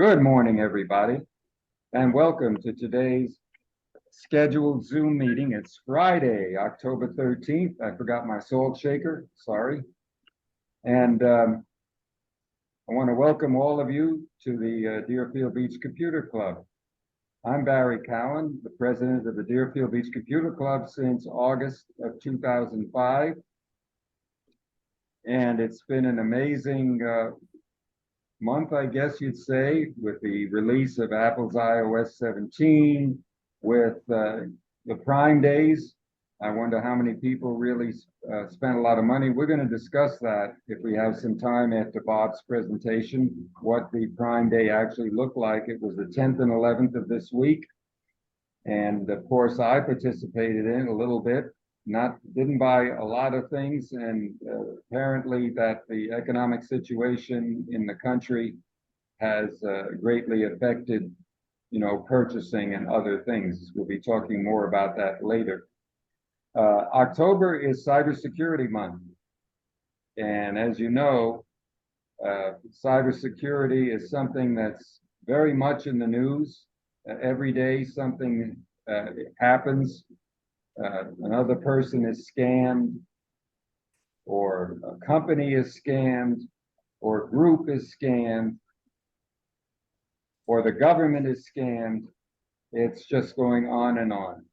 Good morning, everybody, and welcome to today's scheduled Zoom meeting. It's Friday, October 13th. I forgot my salt shaker, sorry. And I want to welcome all of you to the Deerfield Beach Computer Club. I'm Barry Cowan, the president of the Deerfield Beach Computer Club since August of 2005. And it's been an amazing month, I guess you'd say, with the release of Apple's iOS 17, with the Prime Days. I wonder how many people really spent a lot of money. We're going to discuss that if we have some time after Bob's presentation, what the Prime Day actually looked like. It was the 10th and 11th of this week. And of course, I participated in a little bit. Didn't buy a lot of things, and apparently that the economic situation in the country has greatly affected, purchasing and other things. We'll be talking more about that later. October is Cybersecurity Month, and as you know, cybersecurity is something that's very much in the news. Every day something happens. Another person is scammed, or a company is scammed, or a group is scammed, or the government is scammed. It's just going on and on.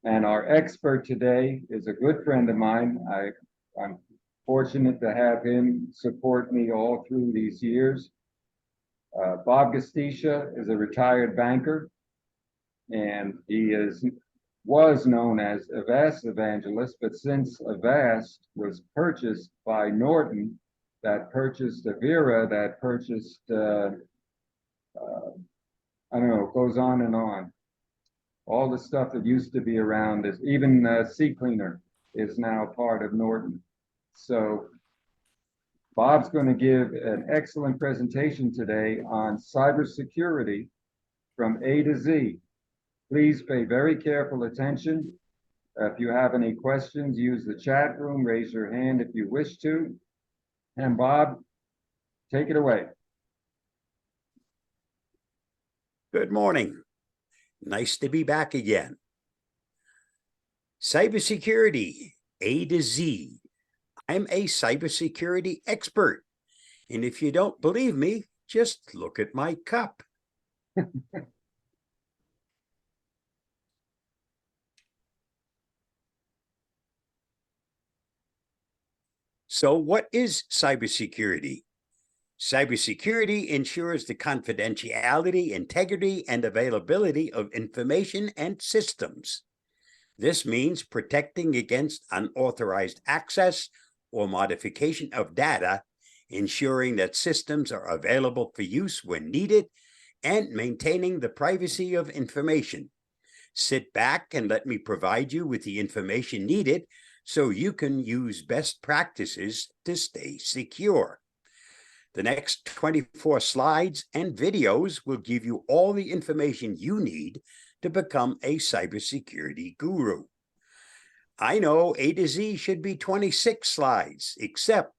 And our expert today is a good friend of mine. I'm fortunate to have him support me all through these years. Bob Gastisha is a retired banker, and he was known as Avast Evangelist, but since Avast was purchased by Norton, that purchased Avira, that purchased, I don't know, it goes on and on. All the stuff that used to be around is, even CCleaner is now part of Norton. So Bob's going to give an excellent presentation today on cybersecurity from A to Z. Please pay very careful attention. If you have any questions, use the chat room, raise your hand if you wish to. And Bob, take it away. Good morning. Nice to be back again. Cybersecurity, A to Z. I'm a cybersecurity expert. And if you don't believe me, just look at my cup. So what is cybersecurity? Cybersecurity ensures the confidentiality, integrity, and availability of information and systems. This means protecting against unauthorized access or modification of data, ensuring that systems are available for use when needed, and maintaining the privacy of information. Sit back and let me provide you with the information needed so you can use best practices to stay secure. The next 24 slides and videos will give you all the information you need to become a cybersecurity guru. I know A to Z should be 26 slides, except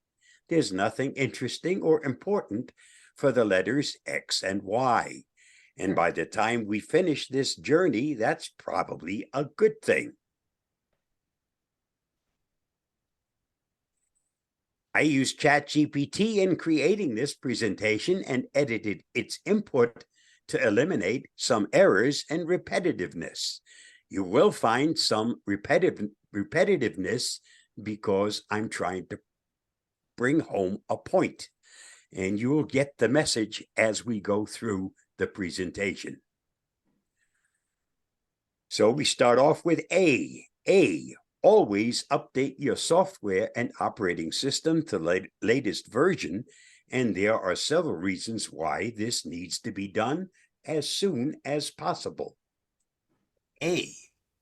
there's nothing interesting or important for the letters X and Y. And by the time we finish this journey, that's probably a good thing. I used ChatGPT in creating this presentation and edited its input to eliminate some errors and repetitiveness. You will find some repetitiveness because I'm trying to bring home a point, and you will get the message as we go through the presentation. So we start off with A. Always update your software and operating system to the latest version, and there are several reasons why this needs to be done as soon as possible. A.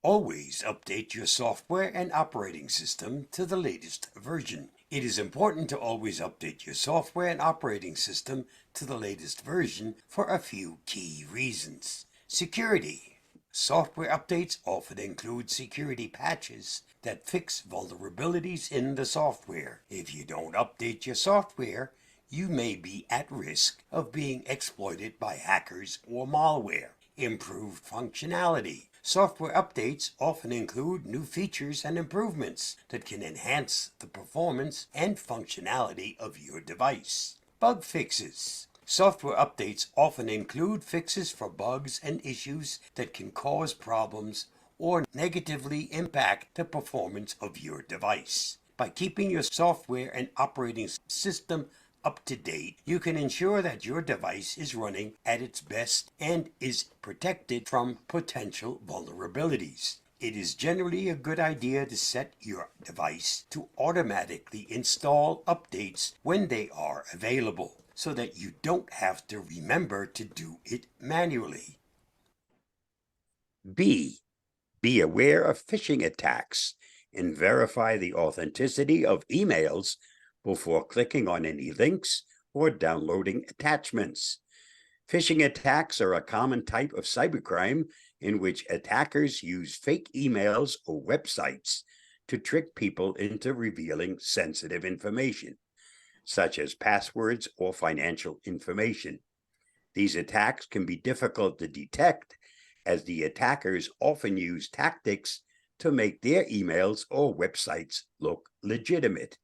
Always update your software and operating system to the latest version. It is important to always update your software and operating system to the latest version for a few key reasons. Security. Software updates often include security patches that fix vulnerabilities in the software. If you don't update your software, you may be at risk of being exploited by hackers or malware. Improved functionality. Software updates often include new features and improvements that can enhance the performance and functionality of your device. Bug fixes. Software updates often include fixes for bugs and issues that can cause problems or negatively impact the performance of your device. By keeping your software and operating system up to date, you can ensure that your device is running at its best and is protected from potential vulnerabilities. It is generally a good idea to set your device to automatically install updates when they are available, so that you don't have to remember to do it manually. B. Be aware of phishing attacks and verify the authenticity of emails before clicking on any links or downloading attachments. Phishing attacks are a common type of cybercrime in which attackers use fake emails or websites to trick people into revealing sensitive information, such as passwords or financial information. These attacks can be difficult to detect, as the attackers often use tactics to make their emails or websites look legitimate.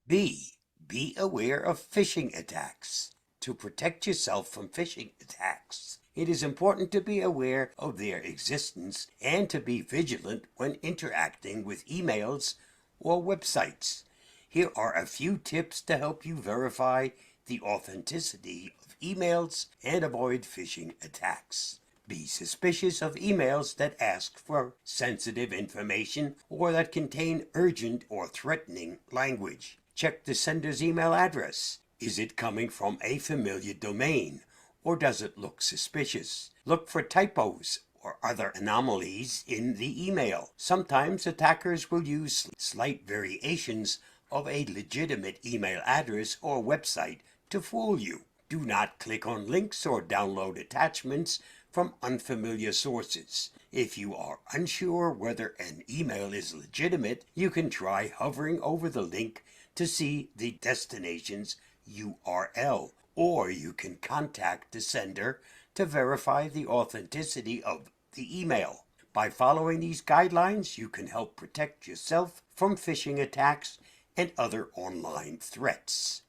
B. Be aware of phishing attacks. To protect yourself from phishing attacks, it is important to be aware of their existence and to be vigilant when interacting with emails or websites. Here are a few tips to help you verify the authenticity of emails and avoid phishing attacks. Be suspicious of emails that ask for sensitive information or that contain urgent or threatening language. Check the sender's email address. Is it coming from a familiar domain, or does it look suspicious? Look for typos or other anomalies in the email. Sometimes attackers will use slight variations of a legitimate email address or website to fool you. Do not click on links or download attachments from unfamiliar sources. If you are unsure whether an email is legitimate, you can try hovering over the link to see the destination's URL, or you can contact the sender to verify the authenticity of the email. By following these guidelines, you can help protect yourself from phishing attacks and other online threats.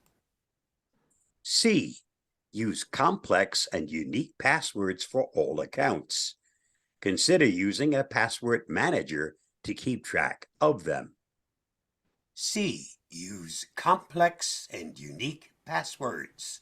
C. Use complex and unique passwords for all accounts. Consider using a password manager to keep track of them. C. Use complex and unique passwords.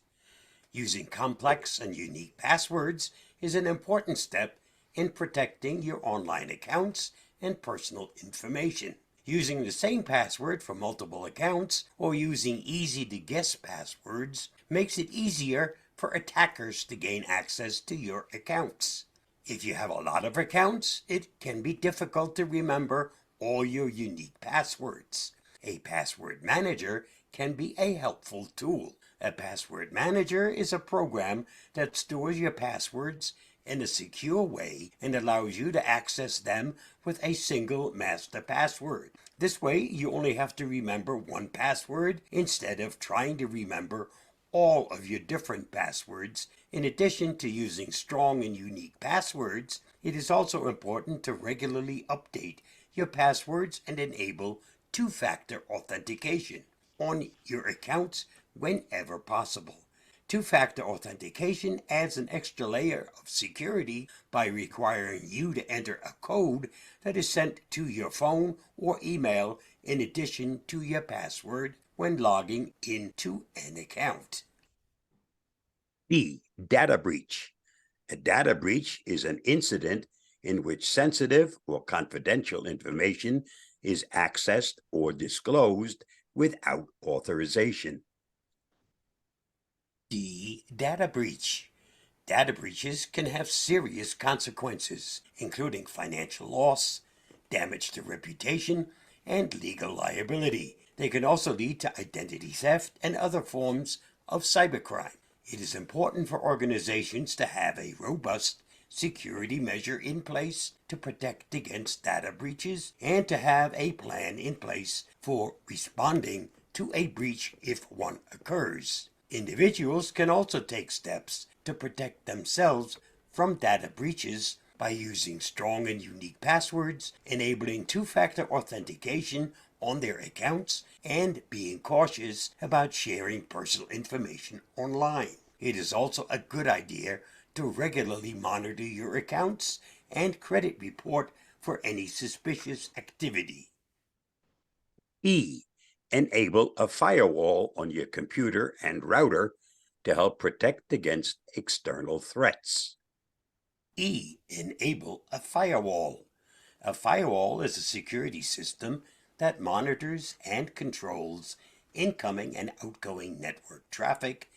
Using complex and unique passwords is an important step in protecting your online accounts and personal information. Using the same password for multiple accounts or using easy-to-guess passwords makes it easier for attackers to gain access to your accounts. If you have a lot of accounts, it can be difficult to remember all your unique passwords. A password manager can be a helpful tool. A password manager is a program that stores your passwords in a secure way and allows you to access them with a single master password. This way, you only have to remember one password instead of trying to remember all of your different passwords. In addition to using strong and unique passwords, it is also important to regularly update your passwords and enable two-factor authentication on your accounts whenever possible. Two-factor authentication adds an extra layer of security by requiring you to enter a code that is sent to your phone or email in addition to your password when logging into an account. B. Data breach. A data breach is an incident in which sensitive or confidential information is accessed or disclosed without authorization. D. Data breach. Data breaches can have serious consequences, including financial loss, damage to reputation, and legal liability. They can also lead to identity theft and other forms of cybercrime. It is important for organizations to have a robust security measure in place to protect against data breaches and to have a plan in place for responding to a breach if one occurs. Individuals can also take steps to protect themselves from data breaches by using strong and unique passwords, enabling two-factor authentication on their accounts, and being cautious about sharing personal information online. It is also a good idea to regularly monitor your accounts and credit report for any suspicious activity. E. Enable a firewall on your computer and router to help protect against external threats. E. Enable a firewall. A firewall is a security system that monitors and controls incoming and outgoing network traffic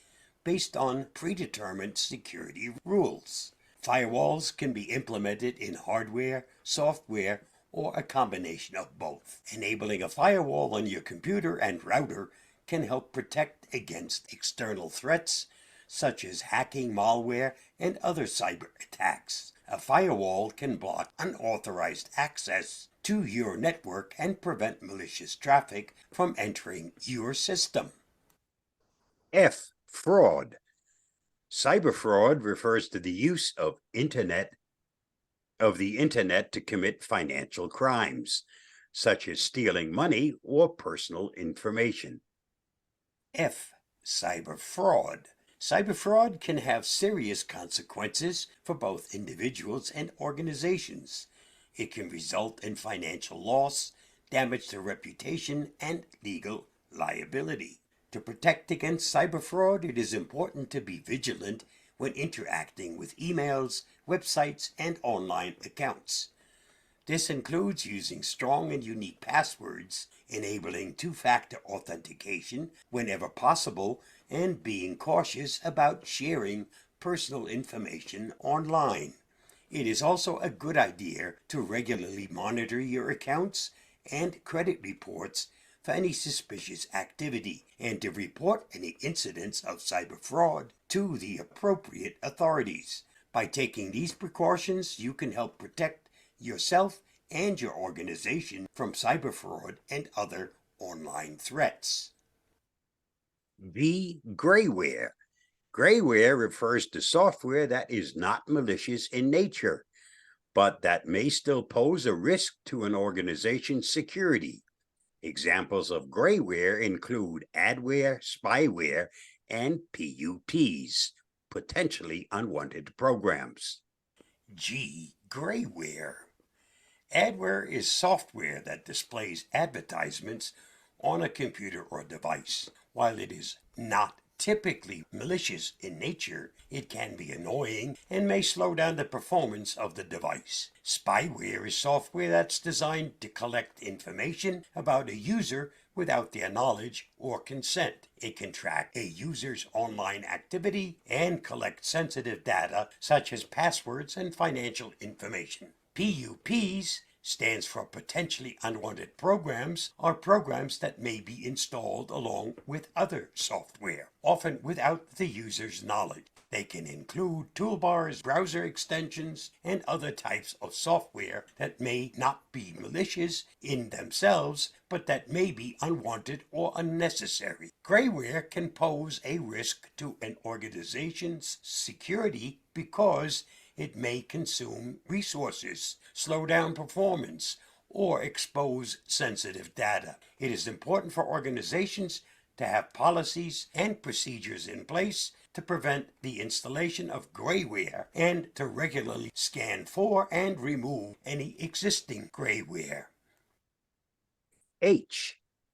based on predetermined security rules. Firewalls can be implemented in hardware, software, or a combination of both. Enabling a firewall on your computer and router can help protect against external threats such as hacking, malware, and other cyber attacks. A firewall can block unauthorized access to your network and prevent malicious traffic from entering your system. F. Fraud. Cyber fraud refers to the use of the internet to commit financial crimes, such as stealing money or personal information. F. Cyber fraud. Cyber fraud can have serious consequences for both individuals and organizations. It can result in financial loss, damage to reputation, and legal liability. To protect against cyber fraud, it is important to be vigilant when interacting with emails, websites, and online accounts. This includes using strong and unique passwords, enabling two-factor authentication whenever possible, and being cautious about sharing personal information online. It is also a good idea to regularly monitor your accounts and credit reports for any suspicious activity and to report any incidents of cyber fraud to the appropriate authorities. By taking these precautions, you can help protect yourself and your organization from cyber fraud and other online threats. V. Grayware. Grayware refers to software that is not malicious in nature, but that may still pose a risk to an organization's security. Examples of grayware include adware, spyware, and PUPs, potentially unwanted programs. G. Grayware. Adware is software that displays advertisements on a computer or device. While it is not typically malicious in nature, it can be annoying and may slow down the performance of the device. Spyware is software that's designed to collect information about a user without their knowledge or consent. It can track a user's online activity and collect sensitive data such as passwords and financial information. PUPs stands for potentially unwanted programs, are programs that may be installed along with other software, often without the user's knowledge. They can include toolbars, browser extensions, and other types of software that may not be malicious in themselves, but that may be unwanted or unnecessary. Grayware can pose a risk to an organization's security because it may consume resources, slow down performance, or expose sensitive data. It is important for organizations to have policies and procedures in place to prevent the installation of grayware and to regularly scan for and remove any existing grayware.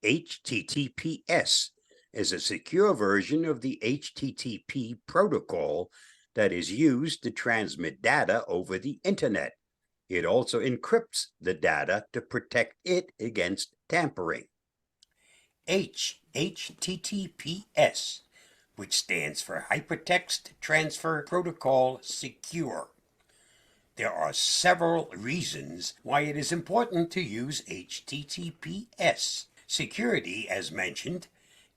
HTTPS is a secure version of the HTTP protocol that is used to transmit data over the internet. It also encrypts the data to protect it against tampering. HTTPS, which stands for Hypertext Transfer Protocol Secure. There are several reasons why it is important to use HTTPS. Security, as mentioned,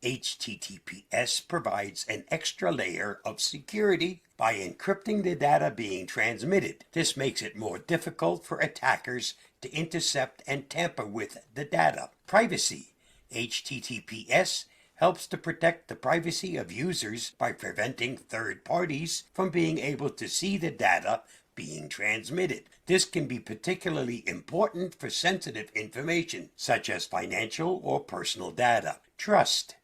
HTTPS provides an extra layer of security by encrypting the data being transmitted. This makes it more difficult for attackers to intercept and tamper with the data. Privacy. HTTPS helps to protect the privacy of users by preventing third parties from being able to see the data being transmitted. This can be particularly important for sensitive information, such as financial or personal data. Trust.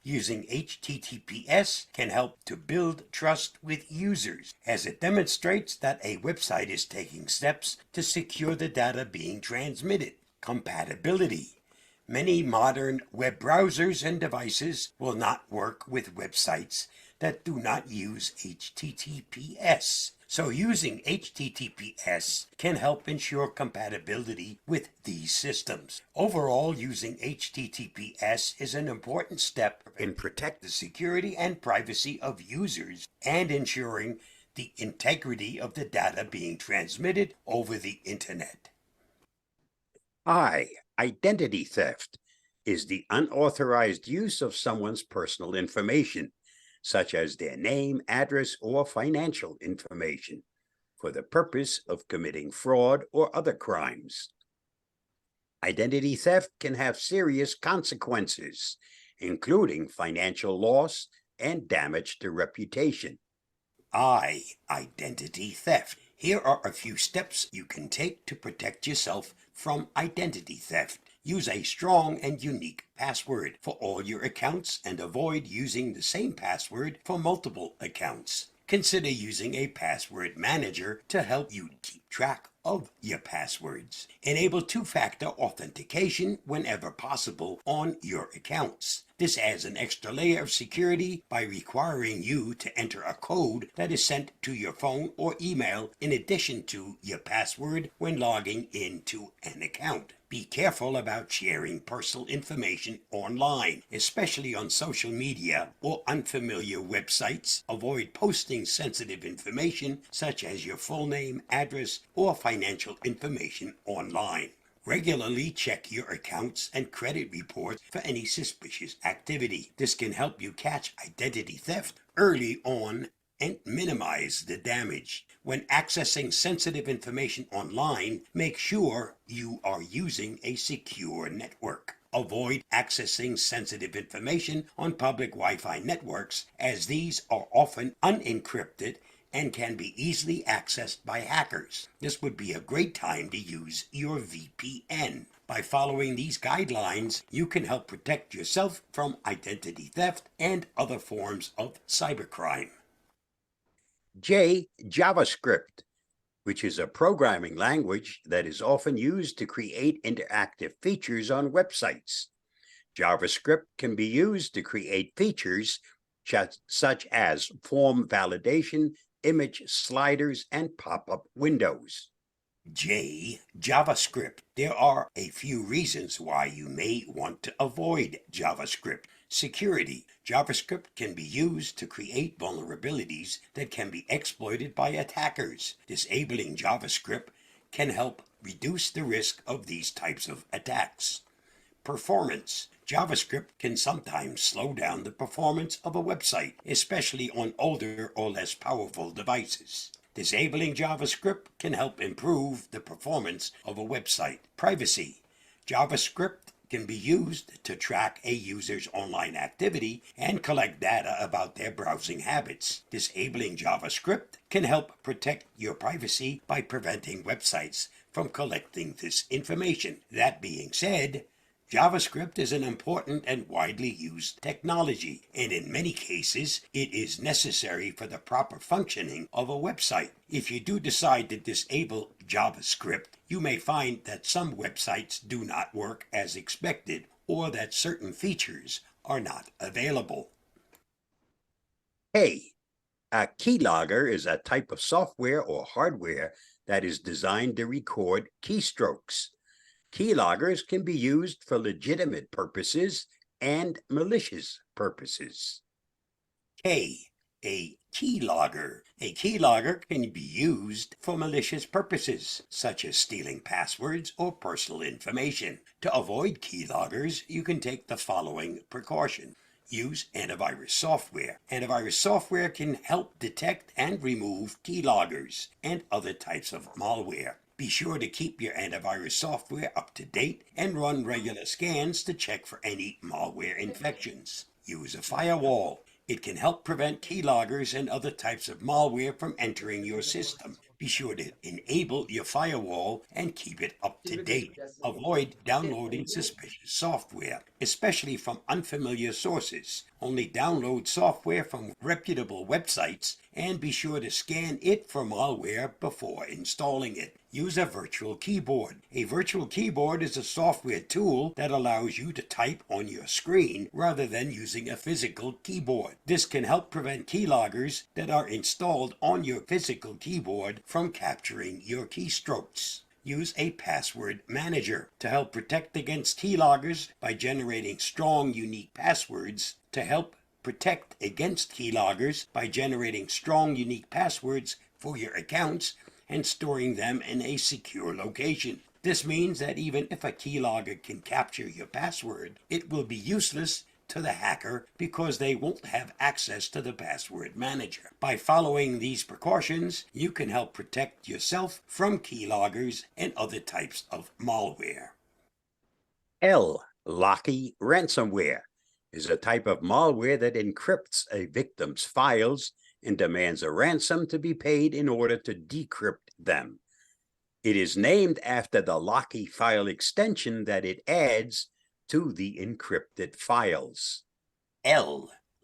Using HTTPS can help to build trust with users, as it demonstrates that a website is taking steps to secure the data being transmitted. Compatibility. Many modern web browsers and devices will not work with websites that do not use HTTPS. So using HTTPS can help ensure compatibility with these systems. Overall, using HTTPS is an important step in protecting the security and privacy of users and ensuring the integrity of the data being transmitted over the internet. Identity theft is the unauthorized use of someone's personal information, such as their name, address, or financial information, for the purpose of committing fraud or other crimes. Identity theft can have serious consequences, including financial loss and damage to reputation. Identity theft. Here are a few steps you can take to protect yourself from identity theft. Use a strong and unique password for all your accounts and avoid using the same password for multiple accounts. Consider using a password manager to help you keep track of your passwords. Enable two-factor authentication whenever possible on your accounts. This adds an extra layer of security by requiring you to enter a code that is sent to your phone or email in addition to your password when logging into an account. Be careful about sharing personal information online, especially on social media or unfamiliar websites. Avoid posting sensitive information such as your full name, address, or financial information online. Regularly check your accounts and credit reports for any suspicious activity. This can help you catch identity theft early on and minimize the damage. When accessing sensitive information online, make sure you are using a secure network. Avoid accessing sensitive information on public Wi-Fi networks, as these are often unencrypted and can be easily accessed by hackers. This would be a great time to use your VPN. By following these guidelines, you can help protect yourself from identity theft and other forms of cybercrime. JavaScript, which is a programming language that is often used to create interactive features on websites. JavaScript can be used to create features such as form validation, image sliders, and pop-up windows. JavaScript. There are a few reasons why you may want to avoid JavaScript. Security. JavaScript can be used to create vulnerabilities that can be exploited by attackers. Disabling JavaScript can help reduce the risk of these types of attacks. Performance. JavaScript can sometimes slow down the performance of a website, especially on older or less powerful devices. Disabling JavaScript can help improve the performance of a website. Privacy. JavaScript can be used to track a user's online activity and collect data about their browsing habits. Disabling JavaScript can help protect your privacy by preventing websites from collecting this information. That being said, JavaScript is an important and widely used technology, and in many cases, it is necessary for the proper functioning of a website. If you do decide to disable JavaScript, you may find that some websites do not work as expected, or that certain features are not available. A keylogger is a type of software or hardware that is designed to record keystrokes. Keyloggers can be used for legitimate purposes and malicious purposes. A keylogger. A keylogger can be used for malicious purposes, such as stealing passwords or personal information. To avoid keyloggers, you can take the following precaution. Use antivirus software. Antivirus software can help detect and remove keyloggers and other types of malware. Be sure to keep your antivirus software up to date and run regular scans to check for any malware infections. Use a firewall. It can help prevent keyloggers and other types of malware from entering your system. Be sure to enable your firewall and keep it up to date. Avoid downloading suspicious software, especially from unfamiliar sources. Only download software from reputable websites and be sure to scan it for malware before installing it. Use a virtual keyboard. A virtual keyboard is a software tool that allows you to type on your screen rather than using a physical keyboard. This can help prevent keyloggers that are installed on your physical keyboard from capturing your keystrokes. Use a password manager to help protect against keyloggers by generating strong, unique passwords. For your accounts and storing them in a secure location. This means that even if a keylogger can capture your password, it will be useless to the hacker because they won't have access to the password manager. By following these precautions, you can help protect yourself from keyloggers and other types of malware. Locky ransomware is a type of malware that encrypts a victim's files and demands a ransom to be paid in order to decrypt them. It is named after the Locky file extension that it adds to the encrypted files.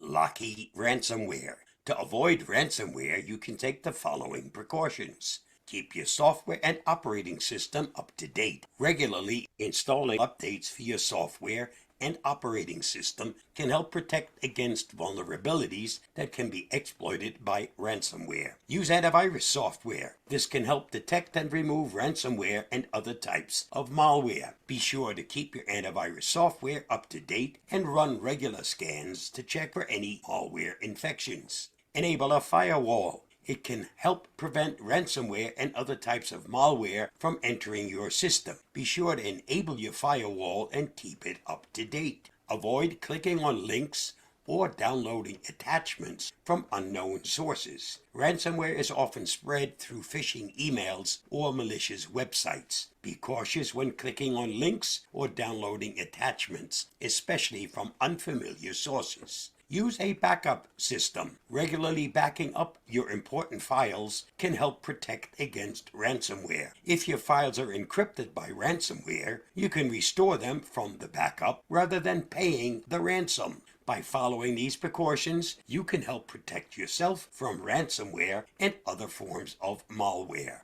Locky ransomware. To avoid ransomware, you can take the following precautions. Keep your software and operating system up to date. Regularly installing updates for your software and operating system can help protect against vulnerabilities that can be exploited by ransomware. Use antivirus software. This can help detect and remove ransomware and other types of malware. Be sure to keep your antivirus software up to date and run regular scans to check for any malware infections. Enable a firewall. It can help prevent ransomware and other types of malware from entering your system. Be sure to enable your firewall and keep it up to date. Avoid clicking on links or downloading attachments from unknown sources. Ransomware is often spread through phishing emails or malicious websites. Be cautious when clicking on links or downloading attachments, especially from unfamiliar sources. Use a backup system. Regularly backing up your important files can help protect against ransomware. If your files are encrypted by ransomware, you can restore them from the backup rather than paying the ransom. By following these precautions, you can help protect yourself from ransomware and other forms of malware.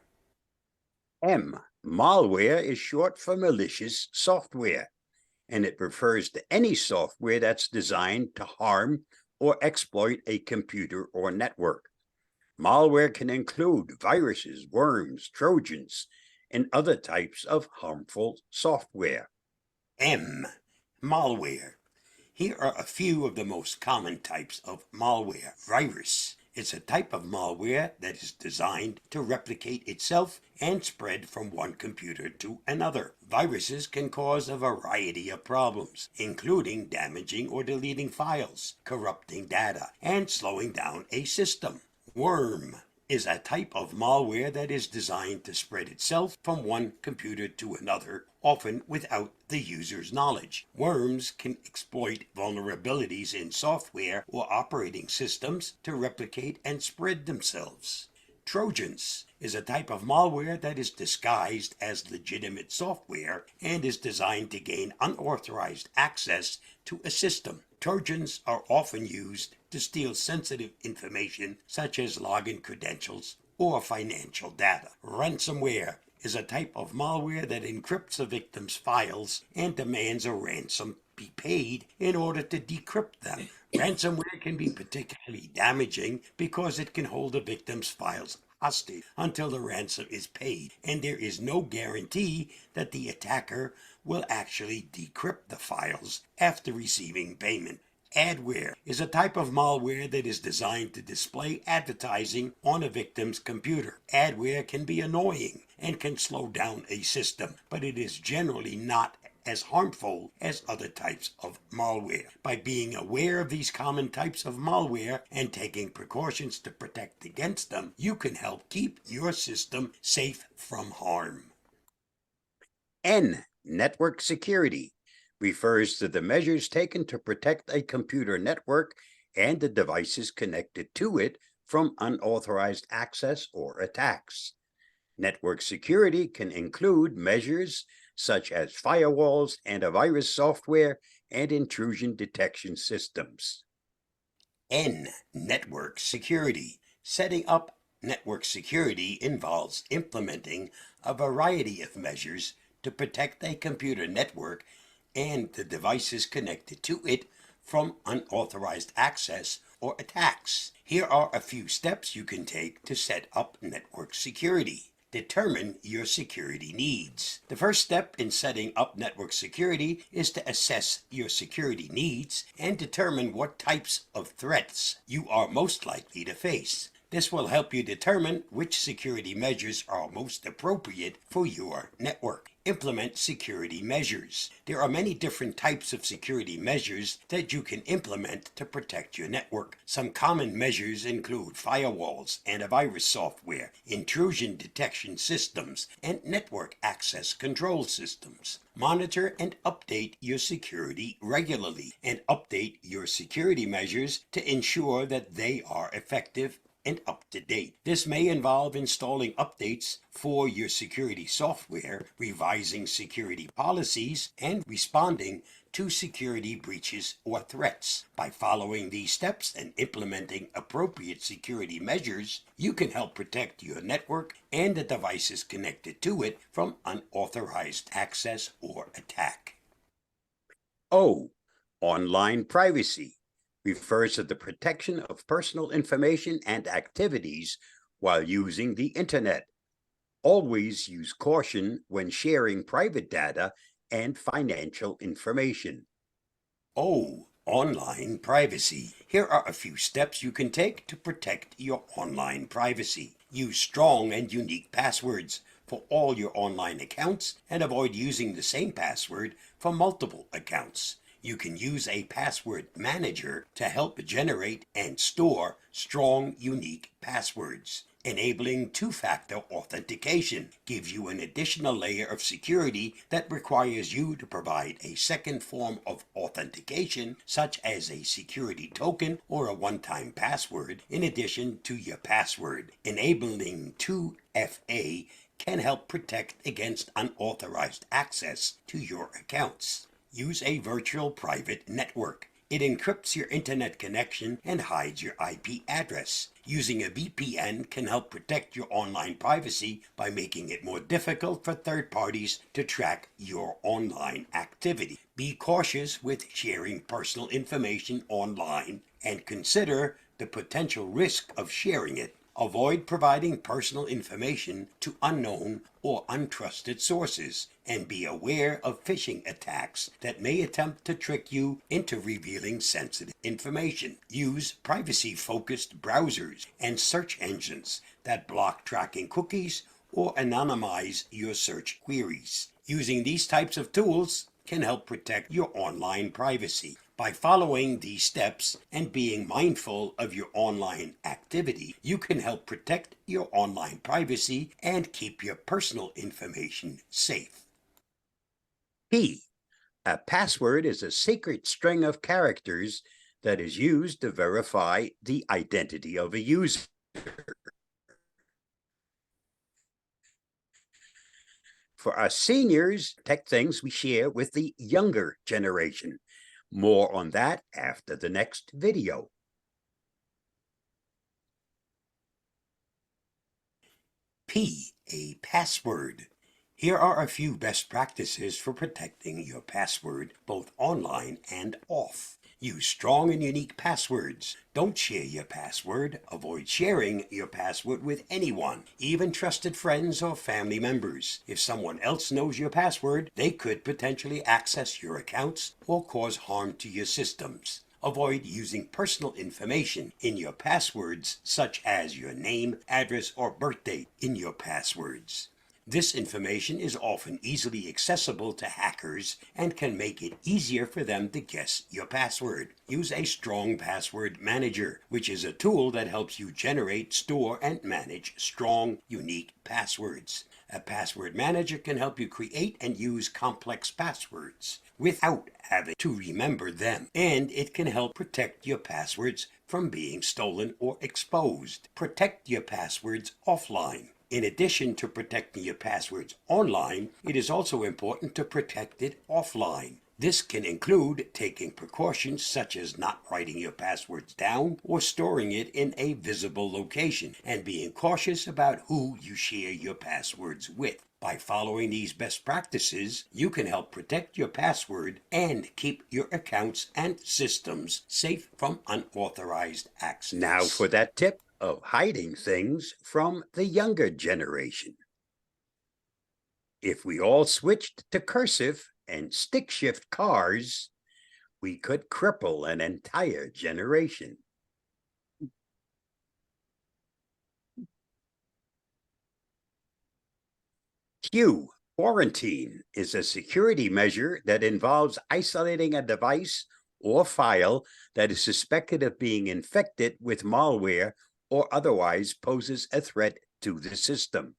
Malware is short for malicious software, and it refers to any software that's designed to harm or exploit a computer or network. Malware can include viruses, worms, trojans, and other types of harmful software. Malware. Here are a few of the most common types of malware. Virus. It's a type of malware that is designed to replicate itself and spread from one computer to another. Viruses can cause a variety of problems, including damaging or deleting files, corrupting data, and slowing down a system. Worm is a type of malware that is designed to spread itself from one computer to another, often without the user's knowledge. Worms can exploit vulnerabilities in software or operating systems to replicate and spread themselves. Trojans is a type of malware that is disguised as legitimate software and is designed to gain unauthorized access to a system. Trojans are often used to steal sensitive information such as login credentials or financial data. Ransomware is a type of malware that encrypts a victim's files and demands a ransom be paid in order to decrypt them. Ransomware can be particularly damaging because it can hold a victim's files hostage until the ransom is paid, and there is no guarantee that the attacker will actually decrypt the files after receiving payment. Adware is a type of malware that is designed to display advertising on a victim's computer. Adware can be annoying and can slow down a system, but it is generally not as harmful as other types of malware. By being aware of these common types of malware and taking precautions to protect against them, you can help keep your system safe from harm. N, network security, refers to the measures taken to protect a computer network and the devices connected to it from unauthorized access or attacks. Network security can include measures such as firewalls, antivirus software, and intrusion detection systems. N, network security. Setting up network security involves implementing a variety of measures to protect a computer network and the devices connected to it from unauthorized access or attacks. Here are a few steps you can take to set up network security. Determine your security needs. The first step in setting up network security is to assess your security needs and determine what types of threats you are most likely to face. This will help you determine which security measures are most appropriate for your network. Implement security measures. There are many different types of security measures that you can implement to protect your network. Some common measures include firewalls, antivirus software, intrusion detection systems, and network access control systems. Monitor and update your security regularly, and update your security measures to ensure that they are effective and up to date. This may involve installing updates for your security software, revising security policies, and responding to security breaches or threats. By following these steps and implementing appropriate security measures, you can help protect your network and the devices connected to it from unauthorized access or attack. O, online privacy, refers to the protection of personal information and activities while using the internet. Always use caution when sharing private data and financial information. O, online privacy. Here are a few steps you can take to protect your online privacy. Use strong and unique passwords for all your online accounts and avoid using the same password for multiple accounts. You can use a password manager to help generate and store strong, unique passwords. Enabling two-factor authentication gives you an additional layer of security that requires you to provide a second form of authentication, such as a security token or a one-time password, in addition to your password. Enabling 2FA can help protect against unauthorized access to your accounts. Use a virtual private network. It encrypts your internet connection and hides your IP address. Using a VPN can help protect your online privacy by making it more difficult for third parties to track your online activity. Be cautious with sharing personal information online and consider the potential risk of sharing it. Avoid providing personal information to unknown or untrusted sources, and be aware of phishing attacks that may attempt to trick you into revealing sensitive information. Use privacy-focused browsers and search engines that block tracking cookies or anonymize your search queries. Using these types of tools can help protect your online privacy. By following these steps and being mindful of your online activity, you can help protect your online privacy and keep your personal information safe. P. A password is a secret string of characters that is used to verify the identity of a user. For us seniors, tech things we share with the younger generation. More on that after the next video. P, a password. Here are a few best practices for protecting your password, both online and off. Use strong and unique passwords. Don't share your password. Avoid sharing your password with anyone, even trusted friends or family members. If someone else knows your password, they could potentially access your accounts or cause harm to your systems. Avoid using personal information in your passwords, such as your name, address, or birth date in your passwords. This information is often easily accessible to hackers and can make it easier for them to guess your password. Use a strong password manager, which is a tool that helps you generate, store, and manage strong, unique passwords. A password manager can help you create and use complex passwords without having to remember them, and it can help protect your passwords from being stolen or exposed. Protect your passwords offline. In addition to protecting your passwords online, it is also important to protect it offline. This can include taking precautions such as not writing your passwords down or storing it in a visible location, and being cautious about who you share your passwords with. By following these best practices, you can help protect your password and keep your accounts and systems safe from unauthorized access. Now for that tip of hiding things from the younger generation. If we all switched to cursive and stick shift cars, we could cripple an entire generation. Q. Quarantine is a security measure that involves isolating a device or file that is suspected of being infected with malware or otherwise poses a threat to the system.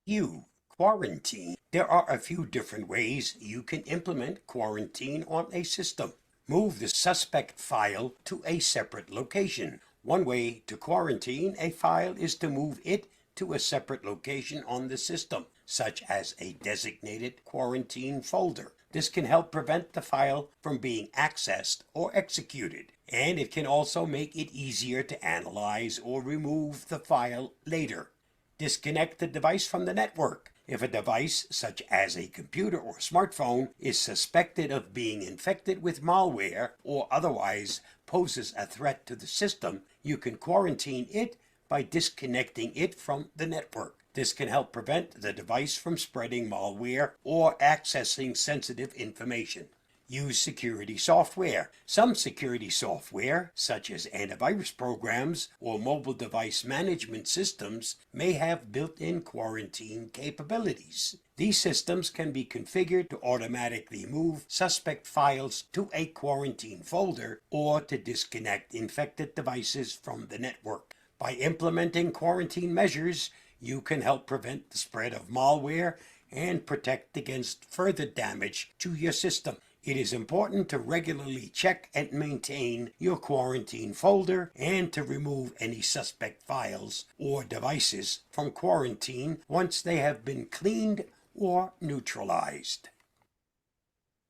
Q. Quarantine. There are a few different ways you can implement quarantine on a system. Move the suspect file to a separate location. One way to quarantine a file is to move it to a separate location on the system, such as a designated quarantine folder. This can help prevent the file from being accessed or executed, and it can also make it easier to analyze or remove the file later. Disconnect the device from the network. If a device, such as a computer or smartphone, is suspected of being infected with malware or otherwise poses a threat to the system, you can quarantine it by disconnecting it from the network. This can help prevent the device from spreading malware or accessing sensitive information. Use security software. Some security software, such as antivirus programs or mobile device management systems, may have built-in quarantine capabilities. These systems can be configured to automatically move suspect files to a quarantine folder or to disconnect infected devices from the network. By implementing quarantine measures, you can help prevent the spread of malware and protect against further damage to your system. It is important to regularly check and maintain your quarantine folder and to remove any suspect files or devices from quarantine once they have been cleaned or neutralized.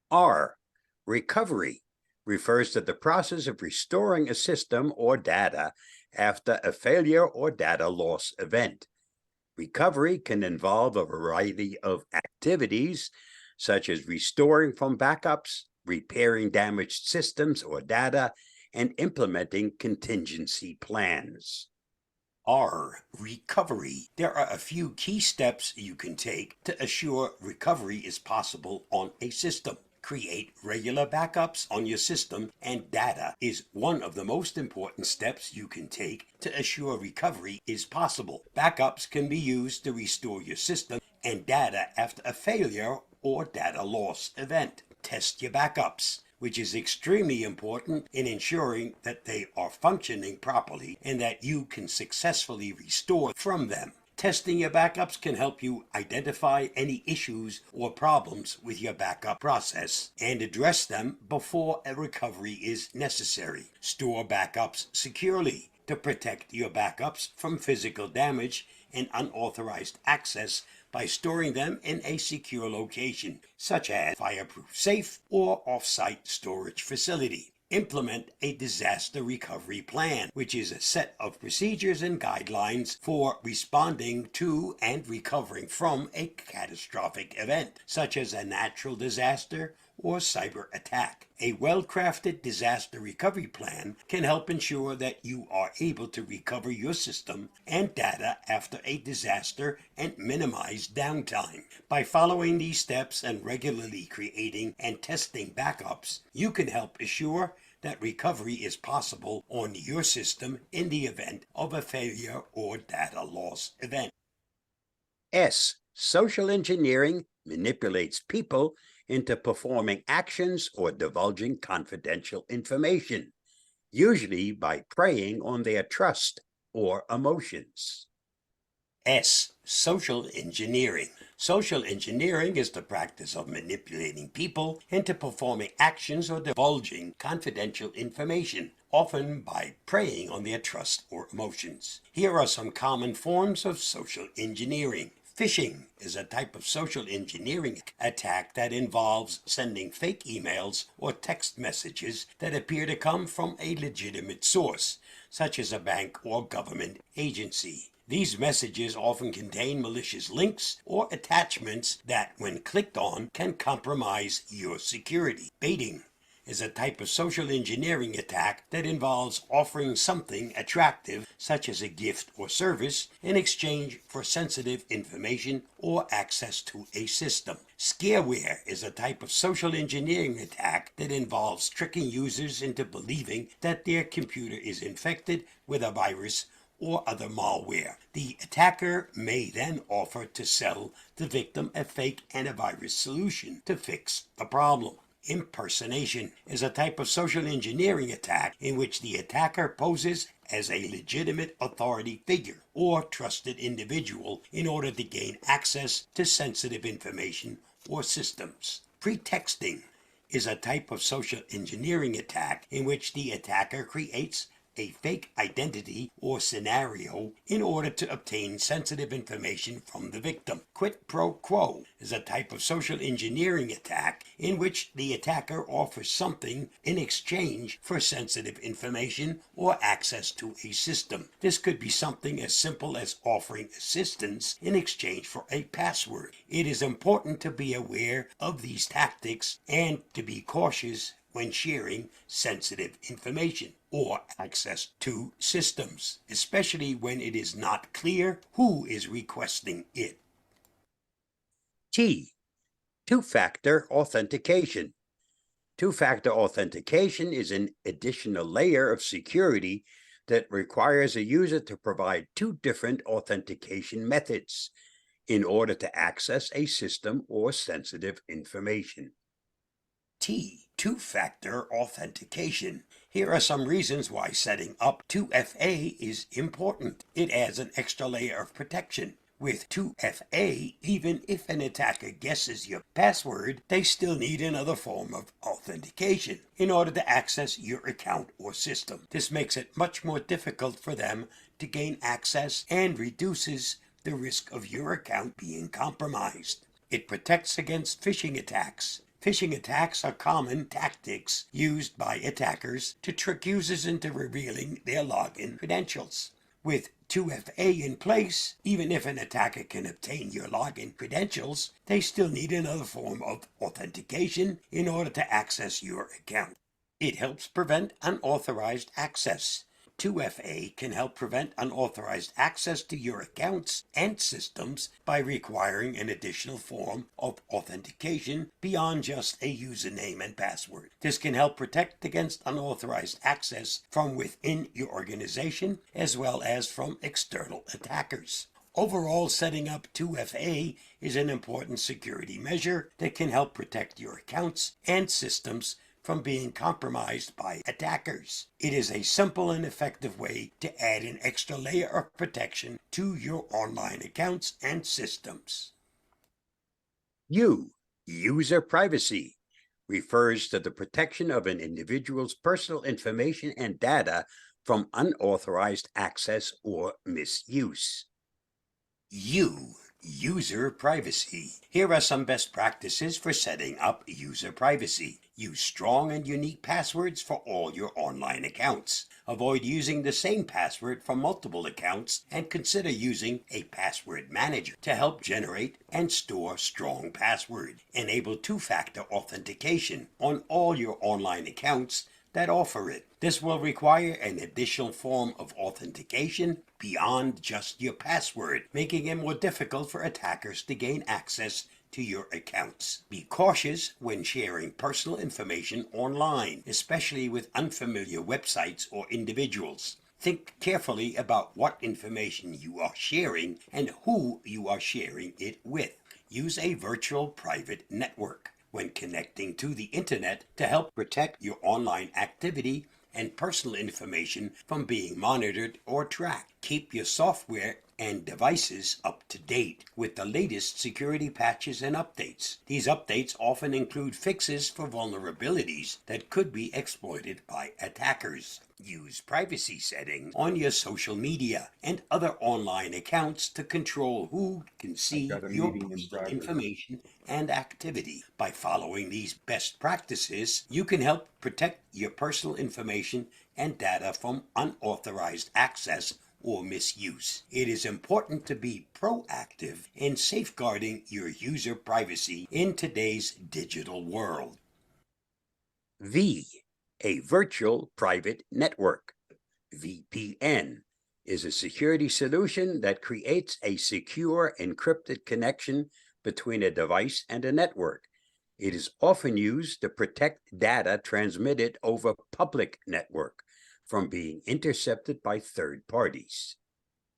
R. Recovery refers to the process of restoring a system or data after a failure or data loss event. Recovery can involve a variety of activities, such as restoring from backups, repairing damaged systems or data, and implementing contingency plans. R. Recovery. There are a few key steps you can take to assure recovery is possible on a system. Create regular backups on your system, and data is one of the most important steps you can take to assure recovery is possible. Backups can be used to restore your system and data after a failure or data loss event. Test your backups, which is extremely important in ensuring that they are functioning properly and that you can successfully restore from them. Testing your backups can help you identify any issues or problems with your backup process and address them before a recovery is necessary. Store backups securely. To protect your backups from physical damage and unauthorized access by storing them in a secure location, such as a fireproof safe or off-site storage facility. Implement a disaster recovery plan, which is a set of procedures and guidelines for responding to and recovering from a catastrophic event, such as a natural disaster or cyber attack. A well-crafted disaster recovery plan can help ensure that you are able to recover your system and data after a disaster and minimize downtime. By following these steps and regularly creating and testing backups, you can help assure that recovery is possible on your system in the event of a failure or data loss event. S. Social engineering manipulates people into performing actions or divulging confidential information, usually by preying on their trust or emotions. S. Social engineering. Social engineering is the practice of manipulating people into performing actions or divulging confidential information, often by preying on their trust or emotions. Here are some common forms of social engineering. Phishing is a type of social engineering attack that involves sending fake emails or text messages that appear to come from a legitimate source, such as a bank or government agency. These messages often contain malicious links or attachments that, when clicked on, can compromise your security. Baiting is a type of social engineering attack that involves offering something attractive, such as a gift or service, in exchange for sensitive information or access to a system. Scareware is a type of social engineering attack that involves tricking users into believing that their computer is infected with a virus or other malware. The attacker may then offer to sell the victim a fake antivirus solution to fix the problem. Impersonation is a type of social engineering attack in which the attacker poses as a legitimate authority figure or trusted individual in order to gain access to sensitive information or systems. Pretexting is a type of social engineering attack in which the attacker creates a fake identity or scenario in order to obtain sensitive information from the victim. Quid pro quo is a type of social engineering attack in which the attacker offers something in exchange for sensitive information or access to a system. This could be something as simple as offering assistance in exchange for a password. It is important to be aware of these tactics and to be cautious when sharing sensitive information or access to systems, especially when it is not clear who is requesting it. T. Two-factor authentication. Two-factor authentication is an additional layer of security that requires a user to provide two different authentication methods in order to access a system or sensitive information. T. Two-factor authentication. Here are some reasons why setting up 2FA is important. It adds an extra layer of protection. With 2FA, even if an attacker guesses your password, they still need another form of authentication in order to access your account or system. This makes it much more difficult for them to gain access and reduces the risk of your account being compromised. It protects against phishing attacks. Phishing attacks are common tactics used by attackers to trick users into revealing their login credentials. With 2FA in place, even if an attacker can obtain your login credentials, they still need another form of authentication in order to access your account. It helps prevent unauthorized access. 2FA can help prevent unauthorized access to your accounts and systems by requiring an additional form of authentication beyond just a username and password. This can help protect against unauthorized access from within your organization as well as from external attackers. Overall, setting up 2FA is an important security measure that can help protect your accounts and systems from being compromised by attackers. It is a simple and effective way to add an extra layer of protection to your online accounts and systems. U. User privacy refers to the protection of an individual's personal information and data from unauthorized access or misuse. U. User privacy. Here are some best practices for setting up user privacy. Use strong and unique passwords for all your online accounts. Avoid using the same password for multiple accounts and consider using a password manager to help generate and store strong passwords. Enable two-factor authentication on all your online accounts that offer it. This will require an additional form of authentication beyond just your password, making it more difficult for attackers to gain access to your accounts. Be cautious when sharing personal information online, especially with unfamiliar websites or individuals. Think carefully about what information you are sharing and who you are sharing it with. Use a virtual private network when connecting to the internet to help protect your online activity and personal information from being monitored or tracked. Keep your software and devices up to date with the latest security patches and updates. These updates often include fixes for vulnerabilities that could be exploited by attackers. Use privacy settings on your social media and other online accounts to control who can see got a your meeting in personal progress. information and activity. By following these best practices, you can help protect your personal information and data from unauthorized access or misuse. It is important to be proactive in safeguarding your user privacy in today's digital world. A virtual private network, VPN, is a security solution that creates a secure encrypted connection between a device and a network. It is often used to protect data transmitted over public network from being intercepted by third parties.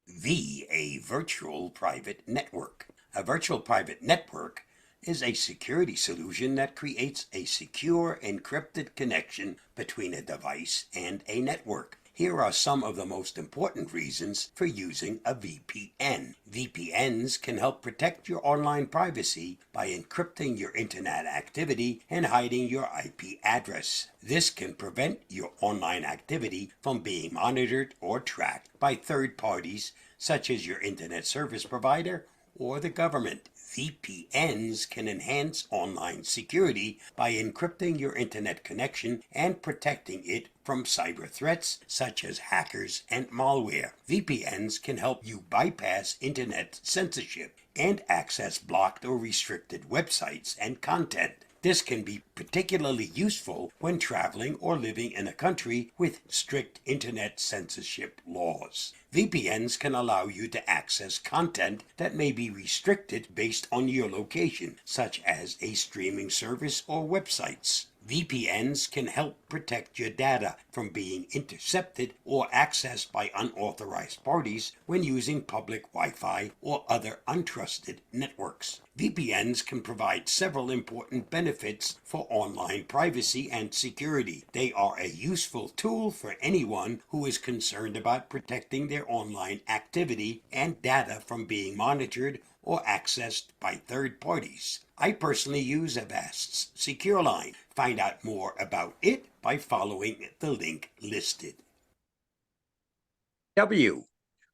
A virtual private network. A virtual private network is a security solution that creates a secure encrypted connection between a device and a network. Here are some of the most important reasons for using a VPN. VPNs can help protect your online privacy by encrypting your internet activity and hiding your IP address. This can prevent your online activity from being monitored or tracked by third parties such as your internet service provider or the government. VPNs can enhance online security by encrypting your internet connection and protecting it from cyber threats such as hackers and malware. VPNs can help you bypass internet censorship and access blocked or restricted websites and content. This can be particularly useful when traveling or living in a country with strict internet censorship laws. VPNs can allow you to access content that may be restricted based on your location, such as a streaming service or websites. VPNs can help protect your data from being intercepted or accessed by unauthorized parties when using public Wi-Fi or other untrusted networks. VPNs can provide several important benefits for online privacy and security. They are a useful tool for anyone who is concerned about protecting their online activity and data from being monitored or accessed by third parties. I personally use Avast's Secure Line. Find out more about it by following the link listed.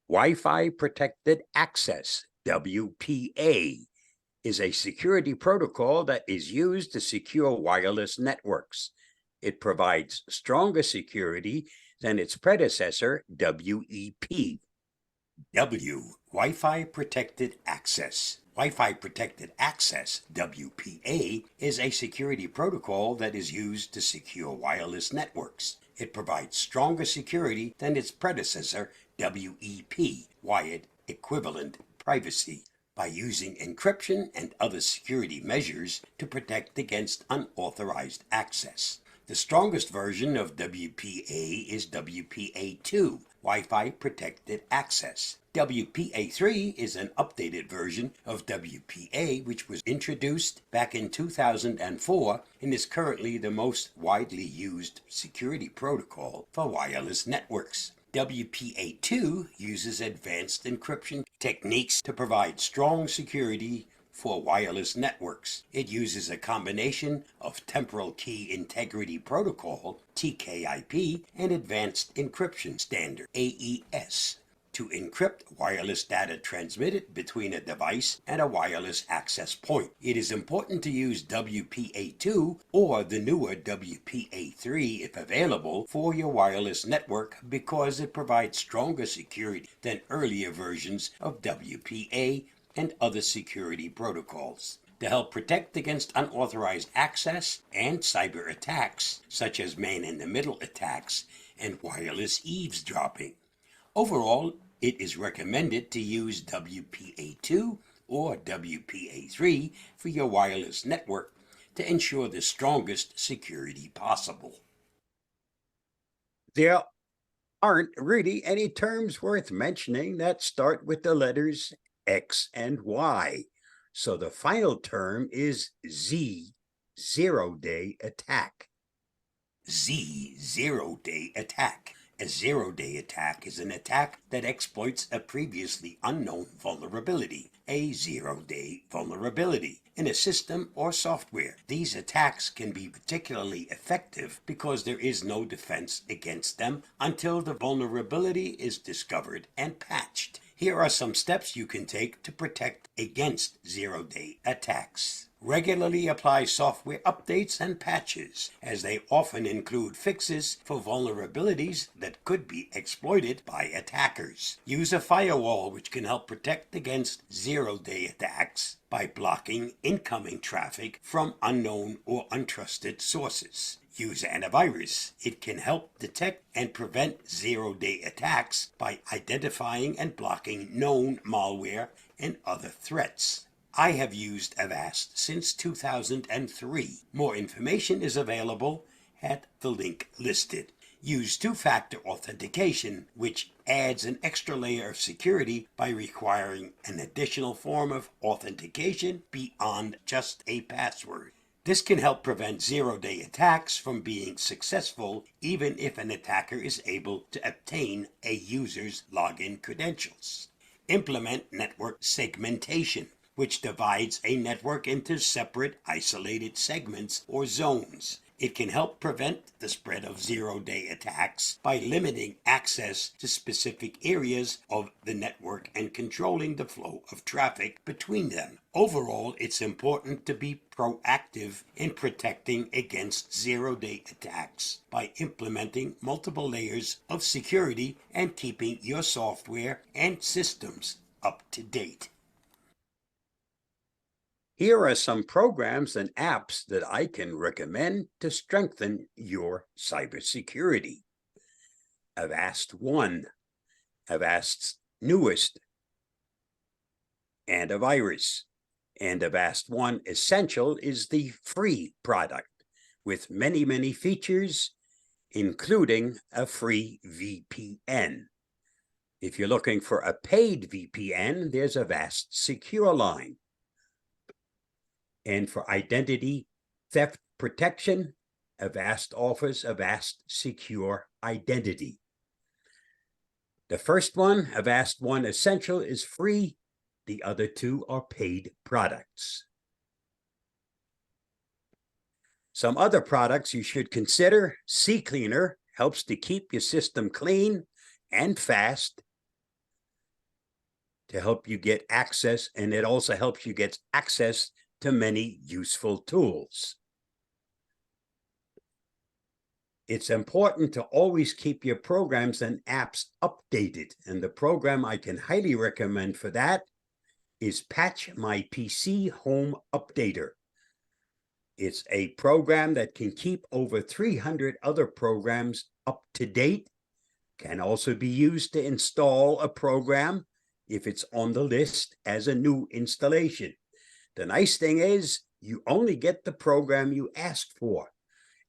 Wi-Fi Protected Access, WPA, is a security protocol that is used to secure wireless networks. It provides stronger security than its predecessor, WEP. Wi-Fi Protected Access. Wi-Fi Protected Access, WPA, is a security protocol that is used to secure wireless networks. It provides stronger security than its predecessor, WEP, Wired Equivalent Privacy, by using encryption and other security measures to protect against unauthorized access. The strongest version of WPA is WPA2, Wi-Fi Protected Access. WPA3 is an updated version of WPA which was introduced back in 2004 and is currently the most widely used security protocol for wireless networks. WPA2 uses advanced encryption techniques to provide strong security for wireless networks. It uses a combination of Temporal Key Integrity Protocol, TKIP, and Advanced Encryption Standard, AES, to encrypt wireless data transmitted between a device and a wireless access point. It is important to use WPA2 or the newer WPA3 if available for your wireless network because it provides stronger security than earlier versions of WPA and other security protocols. To help protect against unauthorized access and cyber attacks, such as man-in-the-middle attacks and wireless eavesdropping. Overall, it is recommended to use WPA2 or WPA3 for your wireless network to ensure the strongest security possible. There aren't really any terms worth mentioning that start with the letters X and Y. So the final term is Z, zero-day attack. Z, zero-day attack. A zero-day attack is an attack that exploits a previously unknown vulnerability, a zero-day vulnerability, in a system or software. These attacks can be particularly effective because there is no defense against them until the vulnerability is discovered and patched. Here are some steps you can take to protect against zero-day attacks. Regularly apply software updates and patches, as they often include fixes for vulnerabilities that could be exploited by attackers. Use a firewall, which can help protect against zero-day attacks by blocking incoming traffic from unknown or untrusted sources. Use antivirus. It can help detect and prevent zero-day attacks by identifying and blocking known malware and other threats. I have used Avast since 2003. More information is available at the link listed. Use two-factor authentication, which adds an extra layer of security by requiring an additional form of authentication beyond just a password. This can help prevent zero-day attacks from being successful, even if an attacker is able to obtain a user's login credentials. Implement network segmentation, which divides a network into separate, isolated segments or zones. It can help prevent the spread of zero-day attacks by limiting access to specific areas of the network and controlling the flow of traffic between them. Overall, it's important to be proactive in protecting against zero-day attacks by implementing multiple layers of security and keeping your software and systems up to date. Here are some programs and apps that I can recommend to strengthen your cybersecurity. Avast One, Avast's newest antivirus. And Avast One Essential is the free product with many, many features, including a free VPN. If you're looking for a paid VPN, there's Avast Secure Line. And for identity theft protection, Avast offers Avast Secure Identity. The first one, Avast One Essential, is free. The other two are paid products. Some other products you should consider: CCleaner helps to keep your system clean and fast to help you get access, and it also helps you get access to many useful tools. It's important to always keep your programs and apps updated, and the program I can highly recommend for that is Patch My PC Home Updater. It's a program that can keep over 300 other programs up to date, can also be used to install a program if it's on the list as a new installation. The nice thing is you only get the program you asked for,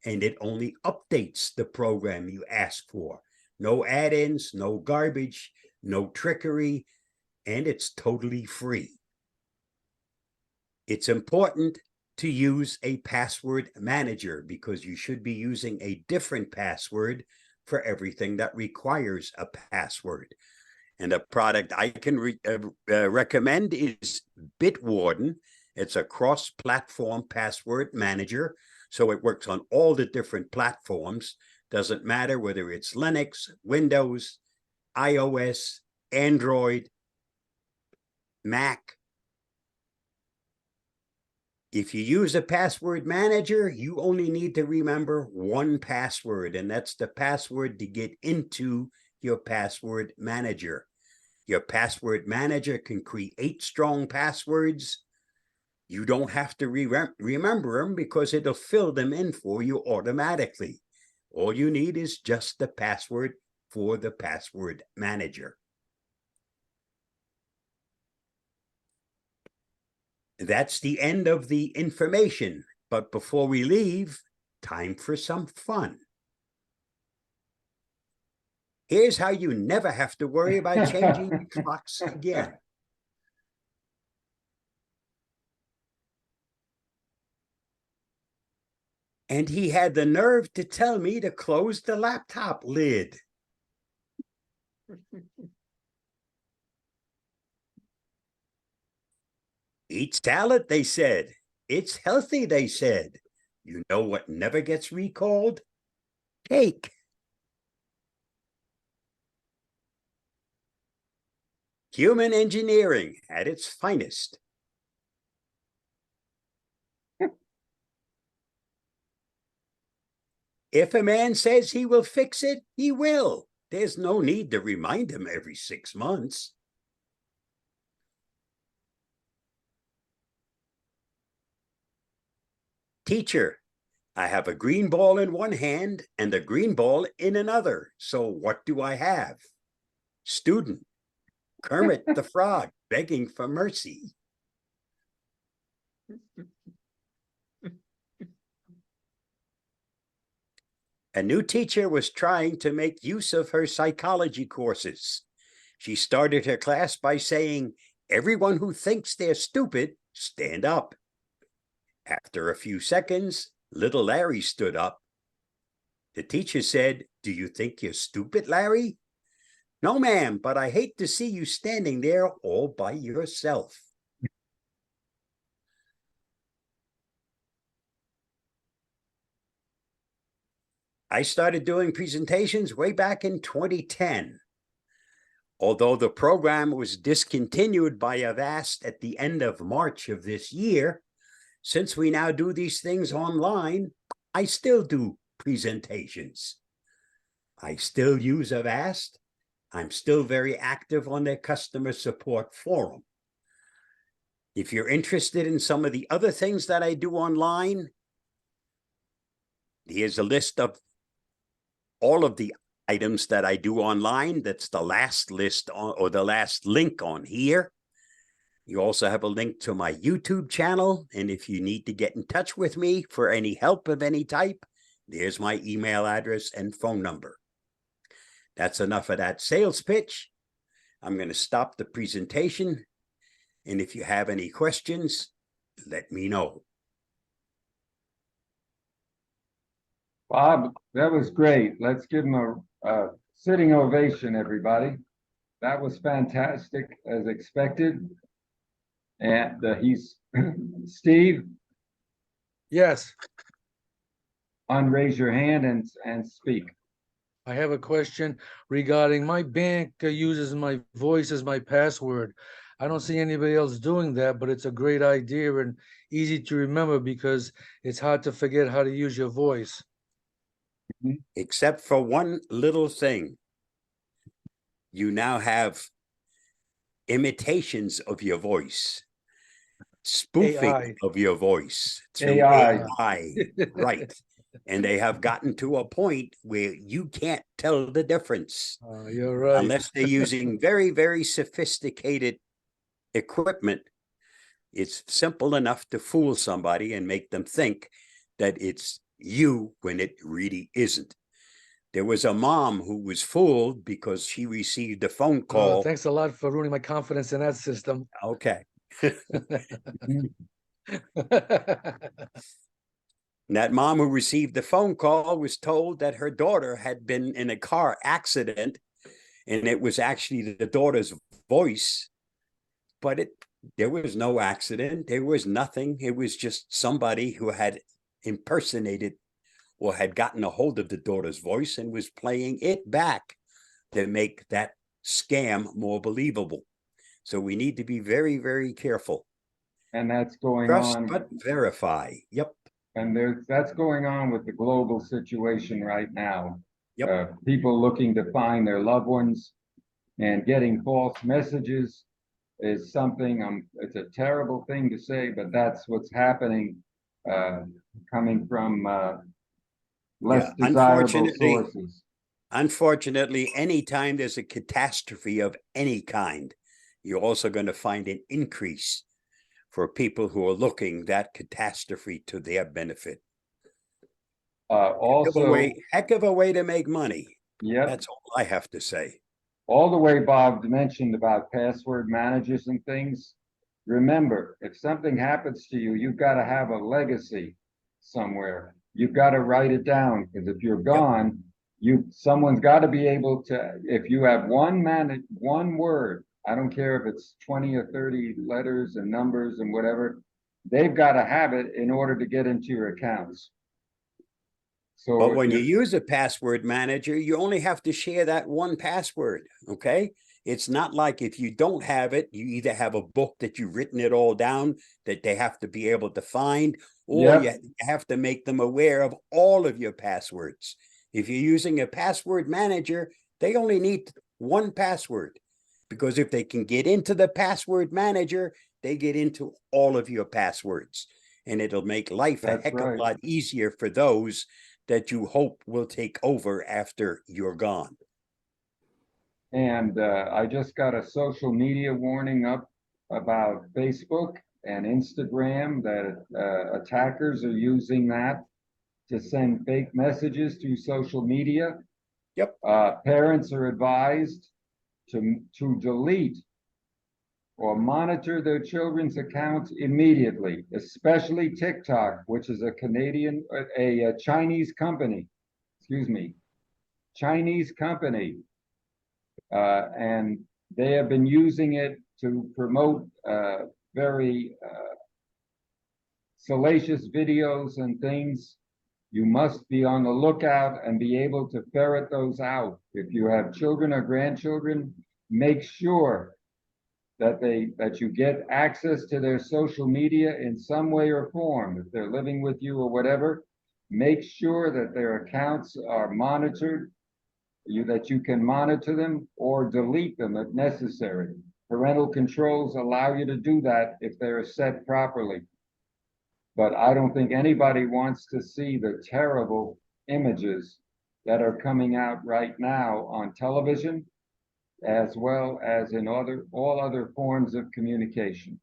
and it only updates the program you asked for. No add-ins, no garbage, no trickery, and it's totally free. It's important to use a password manager because you should be using a different password for everything that requires a password. And a product I can recommend is Bitwarden. It's a cross-platform password manager, so it works on all the different platforms. Doesn't matter whether it's Linux, Windows, iOS, Android, Mac. If you use a password manager, you only need to remember one password, and that's the password to get into your password manager. Your password manager can create strong passwords. You don't have to remember them because it'll fill them in for you automatically. All you need is just the password for the password manager. That's the end of the information. But before we leave, time for some fun. Here's how you never have to worry about changing your clocks again. And he had the nerve to tell me to close the laptop lid. Eat salad, they said. It's healthy, they said. You know what never gets recalled? Cake. Human engineering at its finest. If a man says he will fix it, he will. There's no need to remind him every 6 months. Teacher, I have a green ball in one hand and a green ball in another. So what do I have? Student, Kermit the Frog begging for mercy. A new teacher was trying to make use of her psychology courses. She started her class by saying, "Everyone who thinks they're stupid, stand up." After a few seconds, little Larry stood up. The teacher said, "Do you think you're stupid, Larry?" "No, ma'am, but I hate to see you standing there all by yourself." I started doing presentations way back in 2010. Although the program was discontinued by Avast at the end of March of this year, since we now do these things online, I still do presentations. I still use Avast. I'm still very active on their customer support forum. If you're interested in some of the other things that I do online, here's a list of all of the items that I do online. That's the last list on, or the last link on here. You also have a link to my YouTube channel. And if you need to get in touch with me for any help of any type, there's my email address and phone number. That's enough of that sales pitch. I'm going to stop the presentation. And if you have any questions, let me know. Bob, that was great. Let's give him a sitting ovation, everybody. That was fantastic as expected. And he's Steve, Yes, unraise your hand and speak. I have a question regarding my bank uses my voice as my password. I don't see anybody else doing that, but it's a great idea and easy to remember because it's hard to forget how to use your voice. Except for one little thing. You now have imitations of your voice, spoofing AI. of your voice through AI. AI, right? And they have gotten to a point where you can't tell the difference You're right. unless they're using very, very sophisticated equipment. It's simple enough to fool somebody and make them think that it's you when it really isn't. There was a mom who was fooled because she received a phone call. Thanks a lot for ruining my confidence in that system. Okay. That mom who received the phone call was told that her daughter had been in a car accident, and it was actually the daughter's voice, but there was no accident. There was nothing. It was just somebody who had impersonated or had gotten a hold of the daughter's voice and was playing it back to make that scam more believable. So we need to be very, very careful. And that's going Trust on. but verify. Yep. And that's going on with the global situation right now. Yep. People looking to find their loved ones and getting false messages is something, it's a terrible thing to say, but that's what's happening, coming from less desirable sources. Unfortunately, anytime there's a catastrophe of any kind, you're also going to find an increase for people who are looking that catastrophe to their benefit. Also, heck of a way to make money. Yep. That's all I have to say. All the way Bob mentioned about password managers and things. Remember, if something happens to you, you've got to have a legacy somewhere. You've got to write it down, because if you're gone, someone's got to be able to, if you have one word, I don't care if it's 20 or 30 letters and numbers and whatever, they've got to have it in order to get into your accounts. So But when you use a password manager, you only have to share that one password, okay? It's not like if you don't have it, you either have a book that you've written it all down that they have to be able to find, or you have to make them aware of all of your passwords. If you're using a password manager, they only need one password, because if they can get into the password manager, they get into all of your passwords, and it'll make life a heck of a lot easier for those that you hope will take over after you're gone. And I just got a social media warning up about Facebook and Instagram that attackers are using that to send fake messages through social media. Yep. Parents are advised to delete or monitor their children's accounts immediately, especially TikTok, which is a Chinese company, Chinese company. And they have been using it to promote very salacious videos and things. You must be on the lookout and be able to ferret those out. If you have children or grandchildren, make sure that you get access to their social media in some way or form. If they're living with you or whatever, make sure that their accounts are monitored, that you can monitor them or delete them if necessary. Parental controls allow you to do that if they're set properly. But I don't think anybody wants to see the terrible images that are coming out right now on television, as well as in all other forms of communication.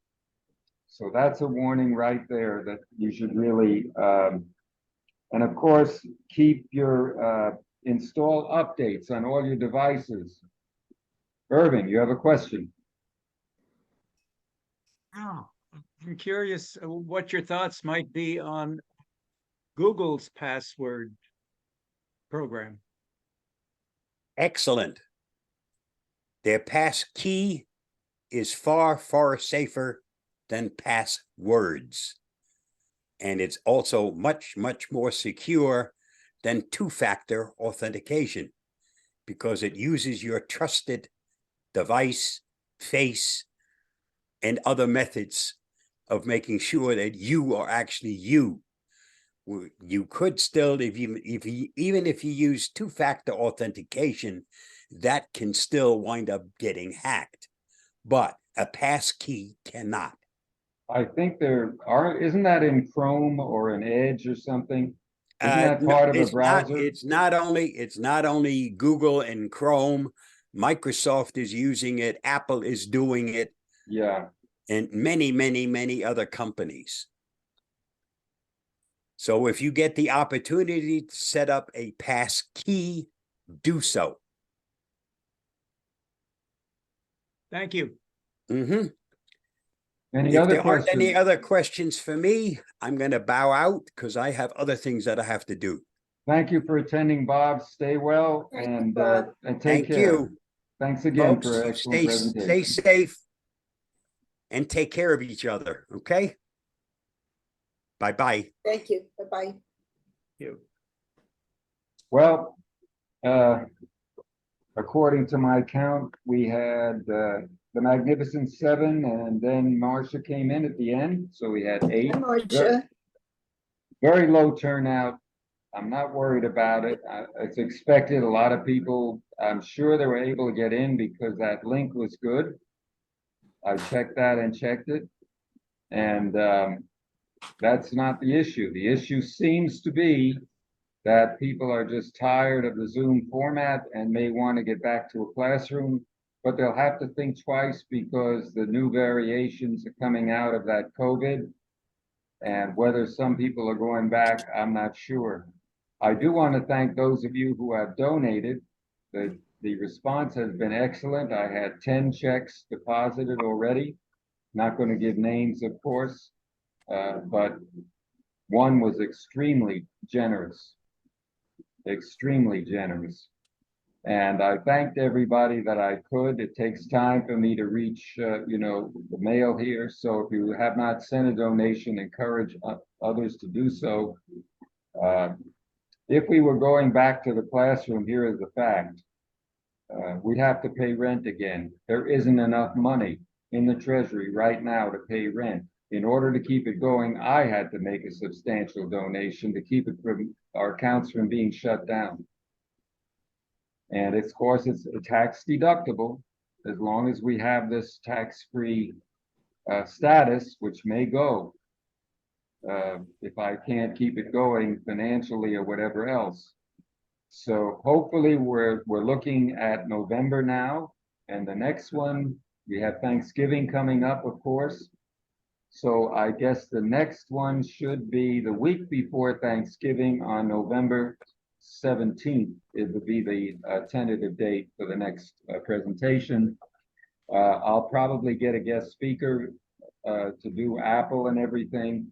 So that's a warning right there that you should really, and of course, keep your install updates on all your devices. Irving, you have a question? Oh, I'm curious what your thoughts might be on Google's password program. Excellent. Their pass key is far, far safer than passwords. And it's also much, much more secure than two-factor authentication, because it uses your trusted device, face, and other methods of making sure that you are actually you. You could still, even if you use two-factor authentication, that can still wind up getting hacked, but a pass key cannot. I think isn't that in Chrome or in Edge or something? Isn't that part of a browser? It's not only Google and Chrome. Microsoft is using it. Apple is doing it. Yeah. And many, many, many other companies. So if you get the opportunity to set up a pass key, do so. Thank you. Mm-hmm. If there aren't any other questions for me, I'm going to bow out because I have other things that I have to do. Thank you for attending, Bob. Stay well and take care. You. Thanks again Folks, for an excellent presentation. Stay safe and take care of each other, okay? Bye-bye. Thank you. Bye-bye. Well, according to my count, we had the Magnificent Seven, and then Marcia came in at the end, so we had 8. Hi, Marcia. Very low turnout. I'm not worried about it. It's expected. A lot of people, I'm sure they were able to get in because that link was good. I checked that and checked it. And that's not the issue. The issue seems to be that people are just tired of the Zoom format and may want to get back to a classroom, but they'll have to think twice because the new variations are coming out of that COVID. And whether some people are going back, I'm not sure. I do want to thank those of you who have donated. the response has been excellent. I had 10 checks deposited already. Not going to give names, of course, but one was extremely generous, extremely generous. And I thanked everybody that I could. It takes time for me to reach, the mail here. So if you have not sent a donation, encourage others to do so. If we were going back to the classroom, here is the fact. We'd have to pay rent again. There isn't enough money in the treasury right now to pay rent. In order to keep it going, I had to make a substantial donation to keep it from our accounts from being shut down. And of course, it's tax deductible as long as we have this tax-free status, which may go if I can't keep it going financially or whatever else. So hopefully we're looking at November now, and the next one, we have Thanksgiving coming up, of course. So I guess the next one should be the week before Thanksgiving on November 17th. It would be the tentative date for the next presentation. I'll probably get a guest speaker to do Apple and everything.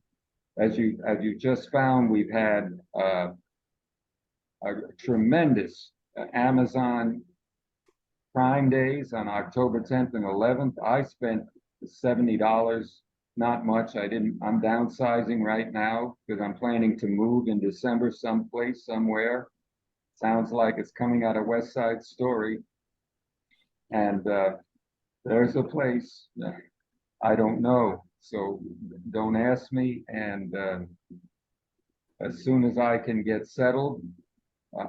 As you just found, we've had a tremendous Amazon Prime Days on October 10th and 11th. I spent $70, not much. I'm downsizing right now because I'm planning to move in December someplace, somewhere. Sounds like it's coming out of West Side Story. And there's a place I don't know. So don't ask me. And as soon as I can get settled,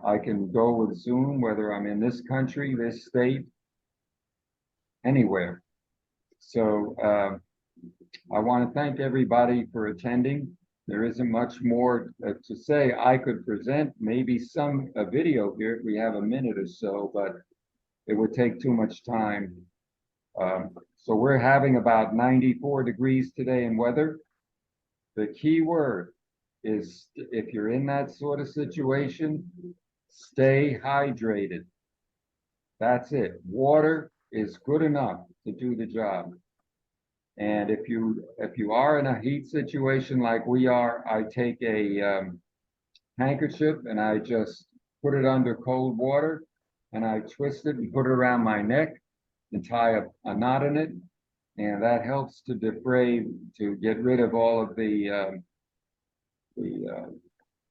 I can go with Zoom, whether I'm in this country, this state, anywhere. So I want to thank everybody for attending. There isn't much more to say. I could present maybe a video here if we have a minute or so, but it would take too much time. So we're having about 94 degrees today in weather. The key word is, if you're in that sort of situation, stay hydrated. That's it. Water is good enough to do the job. And if you are in a heat situation like we are, I take a handkerchief and I just put it under cold water and I twist it and put it around my neck and tie a knot in it. And that helps to to get rid of all of the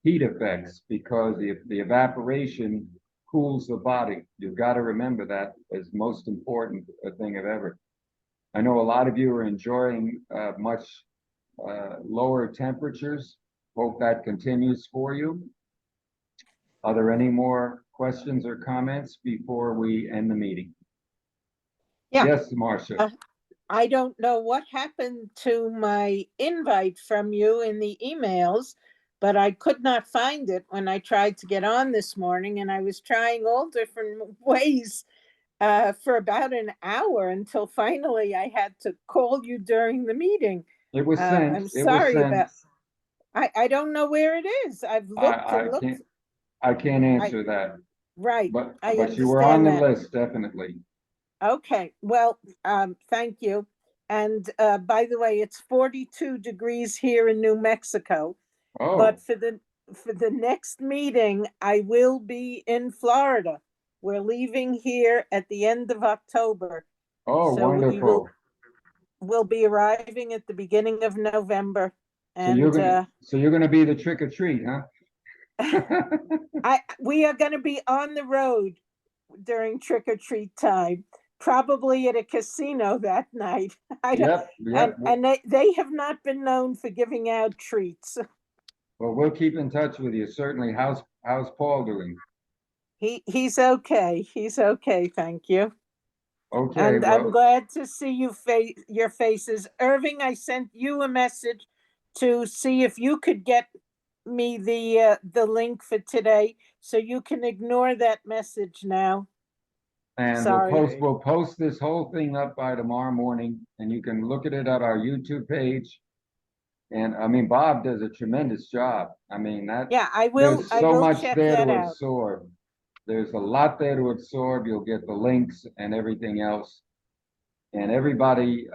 heat effects, because the evaporation cools the body. You've got to remember that as most important thing of ever. I know a lot of you are enjoying much lower temperatures. Hope that continues for you. Are there any more questions or comments before we end the meeting? Yeah. Yes, Marcia. I don't know what happened to my invite from you in the emails, but I could not find it when I tried to get on this morning, and I was trying all different ways for about an hour until finally I had to call you during the meeting. It was sent. I'm It was sorry sent. about. I don't know where it is. I've looked and looked. I can't answer that. Right. But I you were on understand the that. list, definitely. Okay, well, thank you. And by the way, it's 42 degrees here in New Mexico. Oh, But for the next meeting, I will be in Florida. We're leaving here at the end of October. oh, So wonderful. we'll be arriving at the beginning of November. So And you're gonna be the trick or treat, huh? we are gonna be on the road during trick or treat time, probably at a casino that night. Yep. And they have not been known for giving out treats. Well, we'll keep in touch with you, certainly. How's Paul doing? He's okay. He's okay, thank you. Okay, And I'm well, glad to see your faces. Irving, I sent you a message to see if you could get me the link for today, so you can ignore that message now. and Sorry. we'll post this whole thing up by tomorrow morning, and you can look at it at our YouTube page. And I mean, Bob does a tremendous job. I mean, Yeah, I will. there's I so will much check there that to out. absorb. There's a lot there to absorb. You'll get the links and everything else. And everybody,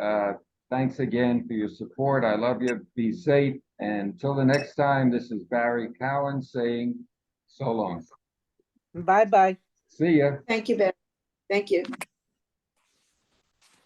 thanks again for your support. I love you. Be safe. And until the next time, this is Barry Cowan saying so long. Bye-bye. See ya. Thank you, Ben. Thank you.